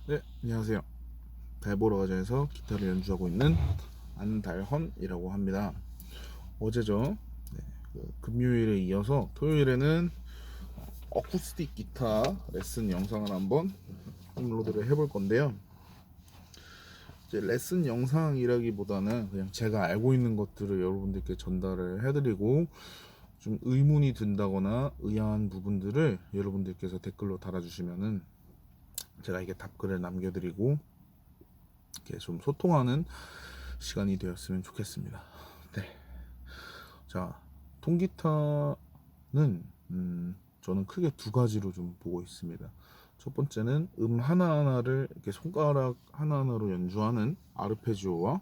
네, 안녕하세요. 달보러 가자에서 기타를 연주하고 있는 안달헌이라고 합니다. 어제죠. 네, 금요일에 이어서 토요일에는 어쿠스틱 기타 레슨 영상을 한번 업로드를 해볼 건데요. 이제 레슨 영상이라기보다는 그냥 제가 알고 있는 것들을 여러분들께 전달을 해드리고, 좀 의문이 든다거나 의아한 부분들을 여러분들께서 댓글로 달아주시면은 제가 이게 답글을 남겨드리고 이렇게 좀 소통하는 시간이 되었으면 좋겠습니다. 네. 자, 통기타는 저는 크게 두 가지로 좀 보고 있습니다. 첫 번째는 하나하나를 이렇게 손가락 하나하나로 연주하는 아르페지오와,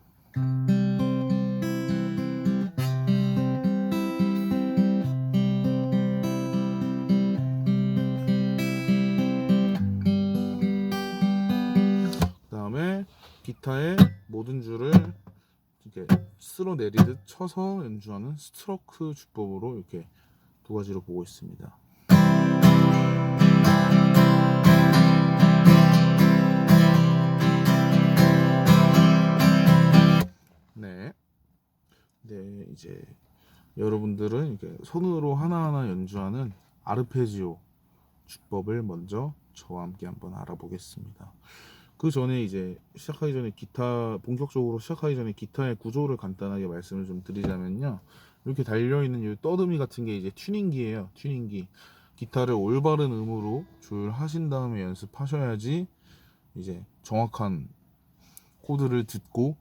그다음에 기타의 모든 줄을 이렇게 쓸어 내리듯 쳐서 연주하는 스트로크 주법으로, 이렇게 두 가지로 보고 있습니다. 네. 네, 이제 여러분들은 이렇게 손으로 하나하나 연주하는 아르페지오 주법을 먼저 저와 함께 한번 알아보겠습니다. 그 전에 이제 시작하기 전에 본격적으로 시작하기 전에 기타의 구조를 간단하게 말씀을 좀 드리자면요. 이렇게 달려있는 이 떠듬이 같은 게 이제 튜닝기예요. 튜닝기. 기타를 올바른 음으로 조율하신 다음에 연습하셔야지 이제 정확한 코드를 듣고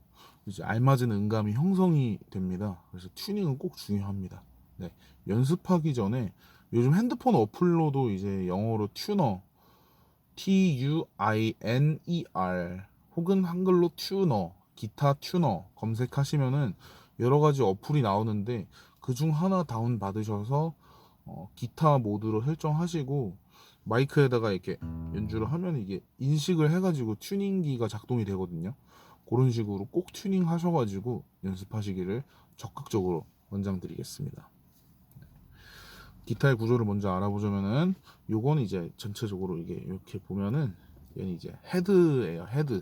이제 알맞은 음감이 형성이 됩니다. 그래서 튜닝은 꼭 중요합니다. 네. 연습하기 전에 요즘 핸드폰 어플로도 이제 영어로 튜너, TUINER, 혹은 한글로 튜너, 기타 튜너 검색하시면은 여러 가지 어플이 나오는데, 그중 하나 다운 받으셔서 기타 모드로 설정하시고 마이크에다가 이렇게 연주를 하면 이게 인식을 해가지고 튜닝기가 작동이 되거든요. 그런 식으로 꼭 튜닝 하셔가지고 연습하시기를 적극적으로 권장드리겠습니다. 기타의 구조를 먼저 알아보자면은, 요건 이제 전체적으로 이게 이렇게 보면은 얘는 이제 헤드예요. 헤드.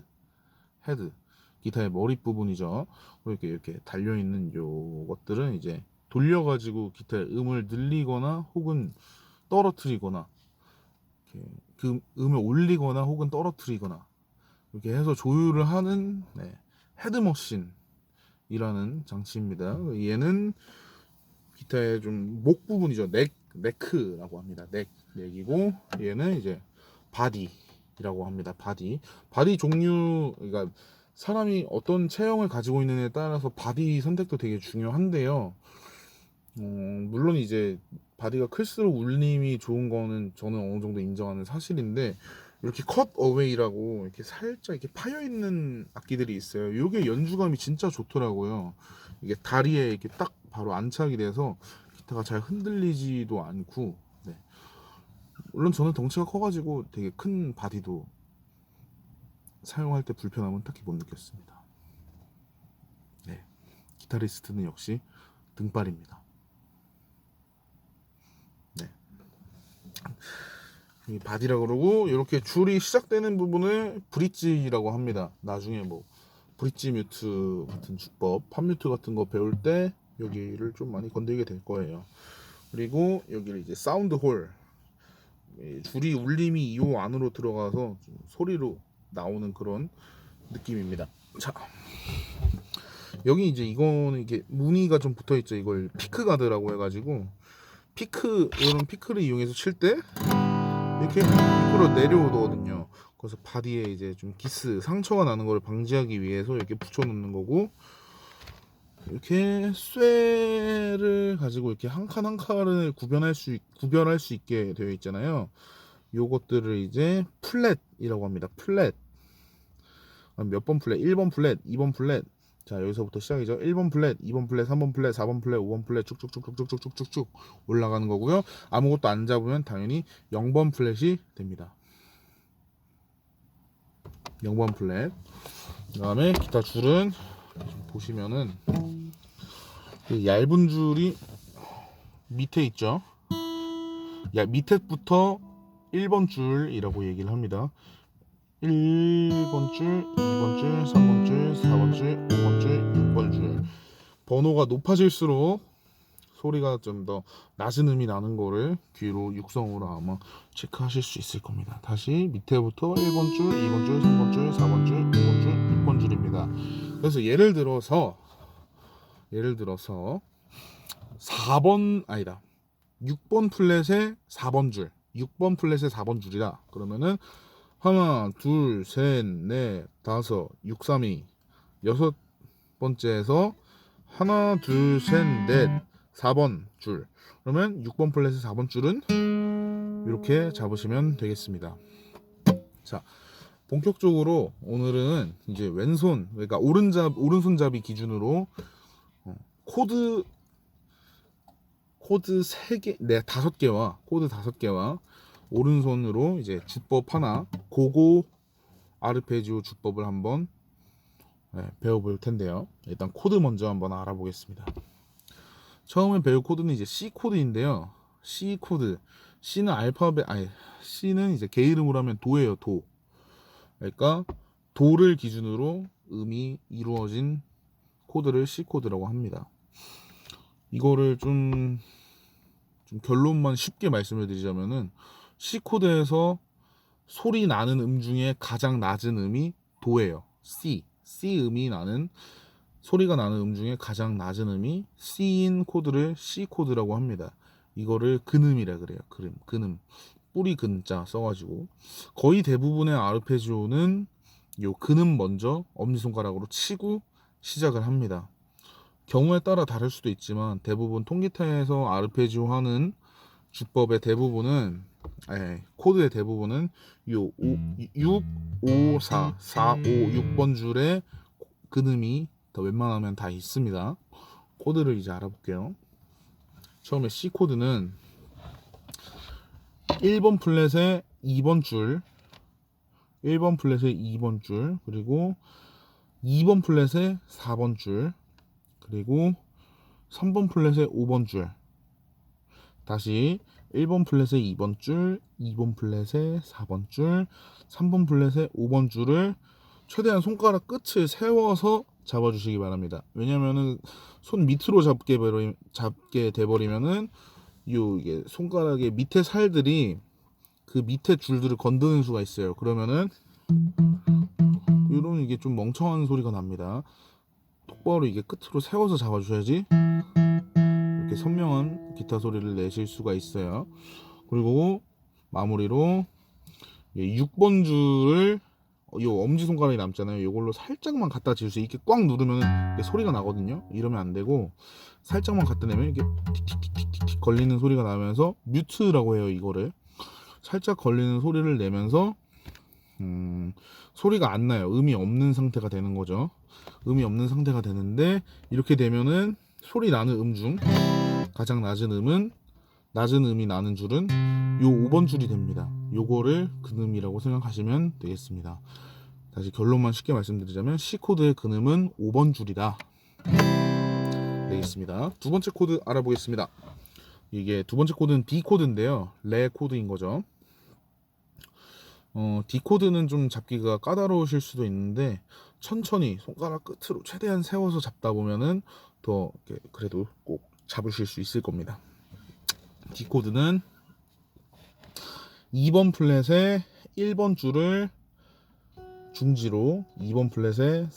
기타의 머리 부분이죠. 이렇게 달려 있는 요것들은 이제 돌려가지고 기타의 음을 늘리거나 혹은 떨어뜨리거나, 이렇게 그 음을 올리거나 혹은 떨어뜨리거나 이렇게 해서 조율을 하는, 네, 헤드머신이라는 장치입니다. 얘는 기타의 좀 목 부분이죠. 네크라고 합니다. 넥이고, 얘는 이제 바디라고 합니다. 바디 종류, 그러니까 사람이 어떤 체형을 가지고 있느냐에 따라서 바디 선택도 되게 중요한데요. 물론 이제 바디가 클수록 울림이 좋은 거는 저는 어느 정도 인정하는 사실인데, 이렇게 컷 어웨이라고 이렇게 살짝 이렇게 파여 있는 악기들이 있어요. 이게 연주감이 진짜 좋더라고요. 이게 다리에 이렇게 딱 바로 안착이 돼서 기타가 잘 흔들리지도 않고, 네. 물론 저는 덩치가 커가지고 되게 큰 바디도 사용할 때 불편함은 딱히 못 느꼈습니다. 네. 기타리스트는 역시 등발입니다. 네. 이 바디라고 그러고, 이렇게 줄이 시작되는 부분을 브릿지라고 합니다. 나중에 뭐 브릿지 뮤트 같은 주법, 팝뮤트 같은 거 배울 때 여기를 좀 많이 건들게 될 거예요. 그리고 여기를 이제 사운드 홀, 줄이 울림이 이 안으로 들어가서 좀 소리로 나오는 그런 느낌입니다. 자, 여기 이제 이거는 이게 무늬가 좀 붙어 있죠. 이걸 피크 가드라고 해가지고, 이런 피크를 이용해서 칠 때 이렇게 밑으로 내려오거든요. 그래서 바디에 이제 좀 상처가 나는 걸 방지하기 위해서 이렇게 붙여놓는 거고, 이렇게 쇠를 가지고 이렇게 한 칸 한 칸을 구별할 수 있게 되어 있잖아요. 요것들을 이제 플랫이라고 합니다. 플랫. 몇 번 플랫? 1번 플랫, 2번 플랫. 자, 여기서부터 시작이죠. 1번 플랫, 2번 플랫, 3번 플랫, 4번 플랫, 5번 플랫, 쭉쭉쭉쭉쭉쭉쭉쭉 올라가는 거고요. 아무것도 안 잡으면 당연히 0번 플랫이 됩니다. 0번 플랫. 그다음에 기타 줄은 보시면은 얇은 줄이 밑에 있죠. 밑에부터 1번 줄이라고 얘기를 합니다. 1번 줄, 2번 줄, 3번 줄, 4번 줄, 5번 줄, 6번 줄. 번호가 높아질수록 소리가 좀 더 낮은 음이 나는 거를 귀로 육성으로 아마 체크하실 수 있을 겁니다. 다시 밑에부터 1번 줄, 2번 줄, 3번 줄, 4번 줄, 5번 줄, 6번 줄입니다. 그래서 예를 들어서 4번 아니다. 6번 플랫의 4번 줄. 6번 플랫의 4번 줄이다. 그러면은 하나, 둘, 셋, 넷, 다섯, 6, 3, 2 여섯 번째에서 하나, 둘, 셋, 넷, 4번 줄. 그러면 6번 플랫의 4번 줄은 이렇게 잡으시면 되겠습니다. 자, 본격적으로 오늘은 이제 왼손, 그러니까 오른손잡이 기준으로 코드 3개, 네, 5개와 코드 5개와 오른손으로 이제 주법 하나, 고고 아르페지오 주법을 한번 배워볼 텐데요. 일단 코드 먼저 한번 알아보겠습니다. 처음에 배울 코드는 이제 C 코드인데요. C 코드. C는 C는 이제 개 이름으로 하면 도예요, 도. 그러니까 도를 기준으로 음이 이루어진 코드를 C 코드라고 합니다. 이거를 좀 결론만 쉽게 말씀을 드리자면은 C 코드에서 소리 나는 음 중에 가장 낮은 음이 도예요. C 음이 나는 소리가 나는 음 중에 가장 낮은 음이 C인 코드를 C 코드라고 합니다. 이거를 근음이라 그래요. 근음. 뿌리 근자 써가지고 거의 대부분의 아르페지오는 요 근음 먼저 엄지손가락으로 치고 시작을 합니다. 경우에 따라 다를 수도 있지만 대부분 통기타에서 아르페지오 하는 주법의 대부분은 코드의 대부분은 요 6, 5, 4, 4, 5, 6번 줄에 근음이 더 웬만하면 다 있습니다. 코드를 이제 알아볼게요. 처음에 C 코드는 1번 플랫의 2번 줄, 1번 플랫의 2번 줄, 그리고 2번 플랫의 4번 줄, 그리고 3번 플랫의 5번 줄. 다시 1번 플랫의 2번 줄, 2번 플랫의 4번 줄, 3번 플랫의 5번 줄을 최대한 손가락 끝을 세워서 잡아주시기 바랍니다. 왜냐면은 손 밑으로 잡게 돼버리면은 이게 손가락의 밑에 살들이 그 밑에 줄들을 건드는 수가 있어요. 그러면은 이런 이게 좀 멍청한 소리가 납니다. 똑바로 이게 끝으로 세워서 잡아주셔야지 이렇게 선명한 기타 소리를 내실 수가 있어요. 그리고 마무리로 6번 줄을 요 엄지손가락이 남잖아요. 이걸로 살짝만 갖다 질 수 있게 꽉 누르면 소리가 나거든요. 이러면 안 되고 살짝만 갖다 내면 이게 틱틱틱틱틱 걸리는 소리가 나면서 뮤트라고 해요. 이거를 살짝 걸리는 소리를 내면서 소리가 안 나요. 음이 없는 상태가 되는 거죠. 음이 없는 상태가 되는데 이렇게 되면은 소리 나는 음 중 가장 낮은 음이 나는 줄은 요 5번 줄이 됩니다. 요거를 근음이라고 생각하시면 되겠습니다. 다시 결론만 쉽게 말씀드리자면 C 코드의 근음은 5번 줄이다 되겠습니다. 두 번째 코드 알아보겠습니다. 이게 두 번째 코드는 D 코드인데요. 레 코드인 거죠. D 코드는 좀 잡기가 까다로우실 수도 있는데 천천히 손가락 끝으로 최대한 세워서 잡다 보면은 더 그래도 꼭 잡으실 수 있을 겁니다. D 코드는 2번 플랫의 1번 줄을 중지로 2번 플랫의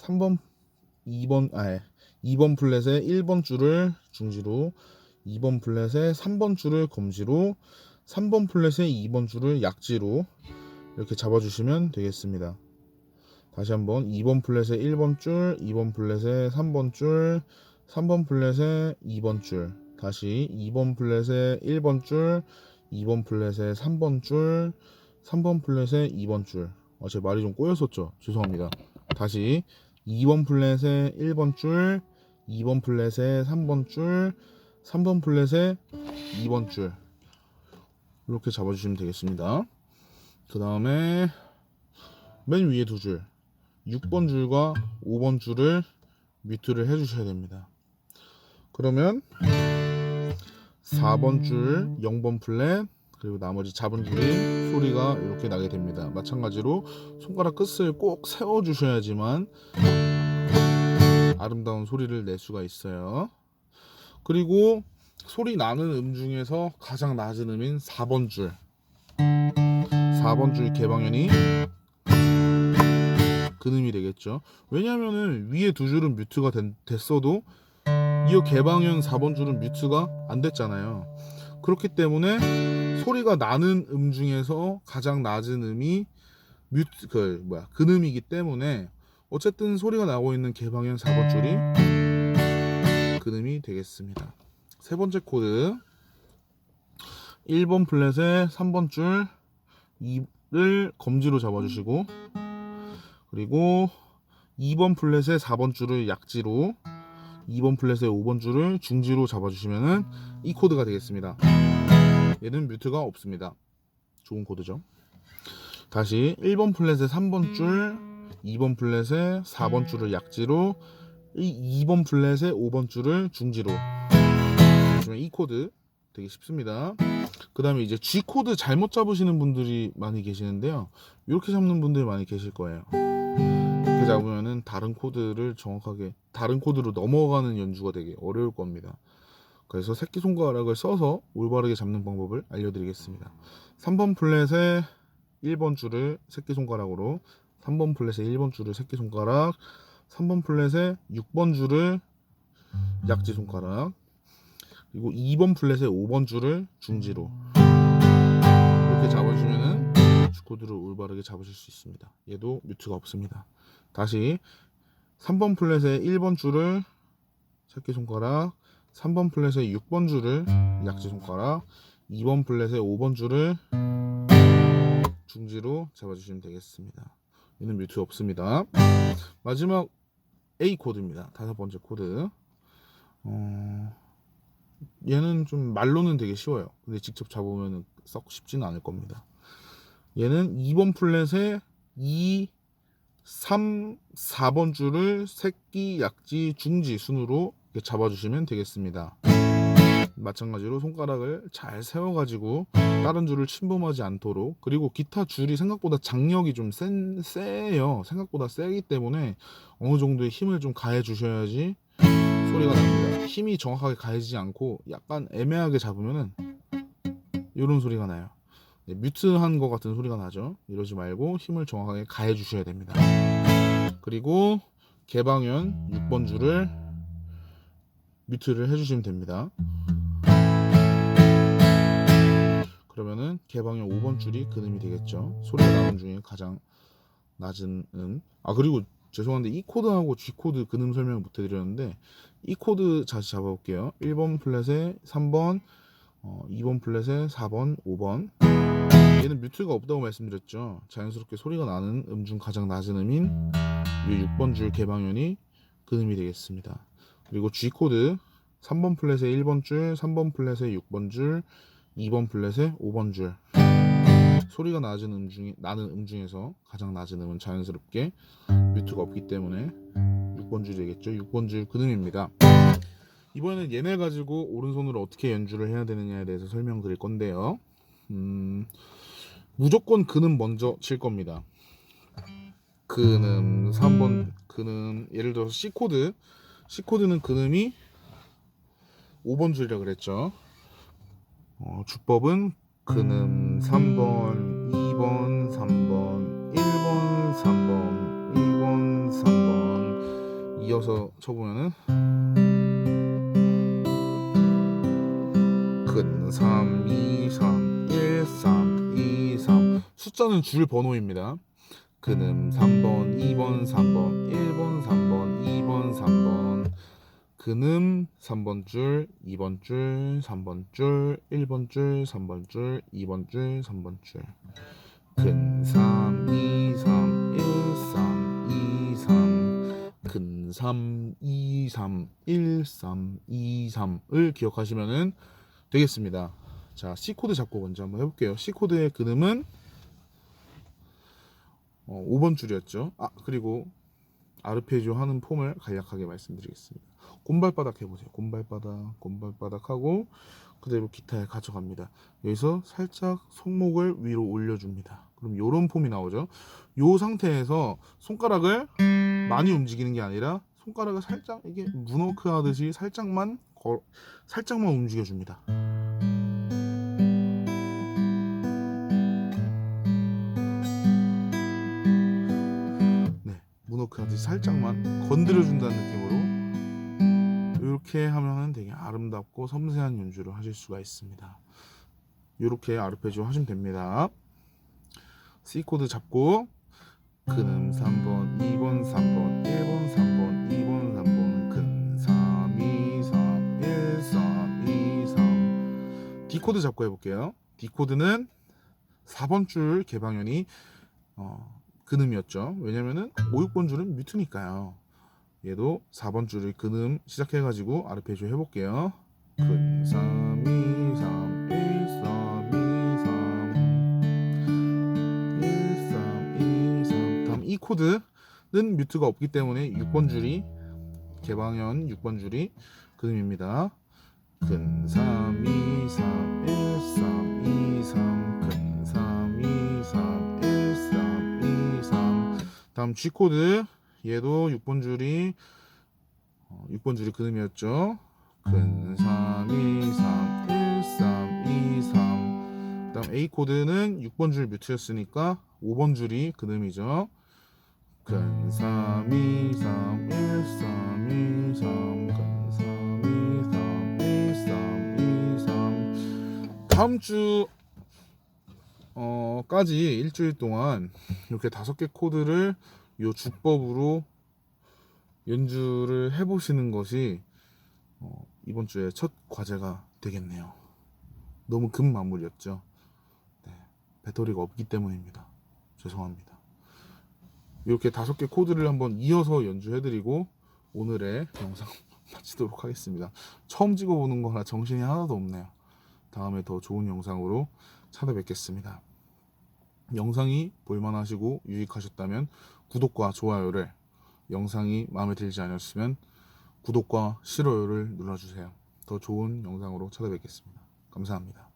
2번 플랫의 1번 줄을 중지로 2번 플랫의 3번 줄을 검지로 3번 플랫의 2번 줄을 약지로 이렇게 잡아주시면 되겠습니다. 다시 한번 2번 플랫의 1번 줄, 2번 플랫의 3번 줄, 3번 플랫의 2번 줄, 다시 2번 플랫의 1번 줄, 2번 플랫의 3번 줄, 3번 플랫의 2번 줄. 제 말이 좀 꼬였었죠? 죄송합니다. 다시 2번 플랫의 1번 줄, 2번 플랫의 3번 줄, 3번 플랫의 2번 줄. 이렇게 잡아주시면 되겠습니다. 그 다음에 맨 위에 두 줄 6번 줄과 5번 줄을 뮤트를 해주셔야 됩니다. 그러면 4번 줄 0번 플랫, 그 그리고 나머지 잡은 줄이 소리가 이렇게 나게 됩니다. 마찬가지로 손가락 끝을 꼭 세워 주셔야지만 아름다운 소리를 낼 수가 있어요. 그리고 소리 나는 음 중에서 가장 낮은 음인 4번 줄 4번 줄 개방현이 근음이 되겠죠. 왜냐하면은 위에 두 줄은 뮤트가 됐어도 이 개방현 4번 줄은 뮤트가 안 됐잖아요. 그렇기 때문에 소리가 나는 음 중에서 가장 낮은 음이 근음이기 때문에 어쨌든 소리가 나고 있는 개방현 4번 줄이 근음이 되겠습니다. 세 번째 코드 1번 플랫의 3번 줄 2를 검지로 잡아주시고, 그리고 2번 플랫의 4번 줄을 약지로, 2번 플랫의 5번 줄을 중지로 잡아주시면은 이 코드가 되겠습니다. 얘는 뮤트가 없습니다. 좋은 코드죠. 다시 1번 플랫의 3번 줄, 2번 플랫의 4번 줄을 약지로, 2번 플랫의 5번 줄을 중지로 보시면 이 코드 되게 쉽습니다. 그 다음에 이제 G 코드 잘못 잡으시는 분들이 많이 계시는데요. 이렇게 잡는 분들이 많이 계실 거예요. 이렇게 잡으면은 다른 코드를 정확하게 다른 코드로 넘어가는 연주가 되게 어려울 겁니다. 그래서 새끼손가락을 써서 올바르게 잡는 방법을 알려드리겠습니다. 3번 플랫의 1번 줄을 새끼손가락으로, 3번 플랫의 1번 줄을 새끼손가락, 3번 플랫의 6번 줄을 약지손가락, 그리고 2번 플랫의 5번 줄을 중지로 이렇게 잡아주시면은 G코드를 올바르게 잡으실 수 있습니다. 얘도 뮤트가 없습니다. 다시 3번 플랫의 1번 줄을 새끼손가락, 3번 플랫의 6번 줄을 약지손가락, 2번 플랫의 5번 줄을 중지로 잡아주시면 되겠습니다. 얘는 뮤트 없습니다. 마지막 A 코드입니다. 다섯 번째 코드. 얘는 좀 말로는 되게 쉬워요. 근데 직접 잡으면 썩 쉽지는 않을 겁니다. 얘는 2번 플랫에 2, 3, 4번 줄을 새끼, 약지, 중지 순으로 잡아주시면 되겠습니다. 마찬가지로 손가락을 잘 세워가지고 다른 줄을 침범하지 않도록, 그리고 기타 줄이 생각보다 장력이 좀 세요. 생각보다 세기 때문에 어느 정도의 힘을 좀 가해 주셔야지 소리가 납니다. 힘이 정확하게 가해지지 않고 약간 애매하게 잡으면은 이런 소리가 나요. 뮤트한 것 같은 소리가 나죠. 이러지 말고 힘을 정확하게 가해 주셔야 됩니다. 그리고 개방현 6번 줄을 뮤트를 해주시면 됩니다. 그러면은 개방현 5번 줄이 근음이 되겠죠. 소리가 나는 중에 가장 낮은 음. 그리고 죄송한데 이 코드하고 G 코드 근음 설명을 못 해드렸는데, 이 코드 다시 잡아볼게요. 1번 플랫에 3번, 2번 플랫에 4번, 5번. 얘는 뮤트가 없다고 말씀드렸죠. 자연스럽게 소리가 나는 음 중 가장 낮은 음인 이 6번 줄 개방현이 근음이 되겠습니다. 그리고 G 코드 3번 플랫에 1번 줄, 3번 플랫에 6번 줄, 2번 플랫에 5번 줄. 소리가 나는 음 중에서 가장 낮은 음은 자연스럽게 뮤트가 없기 때문에 6번 줄 되겠죠. 6번 줄 근음입니다. 이번에는 얘네 가지고 오른손으로 어떻게 연주를 해야 되느냐에 대해서 설명드릴 건데요. 무조건 근음 먼저 칠 겁니다. 근음 3번 근음, 예를 들어서 C코드는 근음이 5번 줄이라 그랬죠. 주법은 근음 3번, 2번, 3번, 1번, 3번, 2번, 3번 이어서 쳐보면은 근 3, 2, 3, 1, 3, 2, 3. 숫자는 줄 번호입니다. 근음 3번, 2번, 3번, 1번, 3번, 2번, 3번. 근음 3번 줄, 2번 줄, 3번 줄, 1번 줄, 3번 줄, 2번 줄, 3번 줄. 근 3, 2, 3, 1, 3, 2, 3. 근 3, 2, 3, 1, 3, 2, 3을 기억하시면은 되겠습니다. 자, C 코드 잡고 먼저 한번 해볼게요. C 코드의 근음은 5번 줄이었죠. 그리고 아르페지오 하는 폼을 간략하게 말씀드리겠습니다. 곰발바닥 해보세요. 곰발바닥 하고 그대로 기타에 가져갑니다. 여기서 살짝 손목을 위로 올려줍니다. 그럼 요런 폼이 나오죠. 요 상태에서 손가락을 많이 움직이는 게 아니라 손가락을 살짝 이게 문워크 하듯이 살짝만 움직여줍니다. 네, 문워크 하듯이 살짝만 건드려준다는 느낌으로 이렇게 하면은 되게 아름답고 섬세한 연주를 하실 수가 있습니다. 이렇게 아르페지오 하시면 됩니다. C 코드 잡고 근 3번, 2번, 3번, 1번, 3번, 2번, 3번, 근 3, 2, 3, 1, 3, 2, 3. D 코드 잡고 해볼게요. D 코드는 4번 줄 개방현이 근음이었죠. 왜냐면은 5, 6번 줄은 뮤트니까요. 얘도 4번 줄을 근음 시작해가지고 아르페지오 해볼게요. 근 3, 2, 3, 1, 3, 2, 3, 1, 3, 2, 3. 다음 E 코드는 뮤트가 없기 때문에 6번 줄이 개방현 6번 줄이 근음입니다. 근 3, 2, 3, 1, 3, 2, 3, 근 3, 2, 3, 1, 3, 2, 3. 다음 G 코드 얘도 6번 줄이 근음이었죠. 근 3, 2, 3, 1, 3, 2, 3. 다음 A 코드는 6번 줄 뮤트였으니까 5번 줄이 근음이죠. 근 3, 2, 3, 1, 3, 2, 3, 근 3, 2, 3, 1, 3, 2, 3. 다음 주 까지 일주일 동안 이렇게 5개 코드를 요 주법으로 연주를 해보시는 것이 이번 주에 첫 과제가 되겠네요. 너무 급 마무리였죠. 네, 배터리가 없기 때문입니다. 죄송합니다. 이렇게 5개 코드를 한번 이어서 연주해드리고 오늘의 영상 마치도록 하겠습니다. 처음 찍어보는 거라 정신이 하나도 없네요. 다음에 더 좋은 영상으로 찾아뵙겠습니다. 영상이 볼만하시고 유익하셨다면 구독과 좋아요를, 영상이 마음에 들지 않았으면 구독과 싫어요를 눌러주세요. 더 좋은 영상으로 찾아뵙겠습니다. 감사합니다.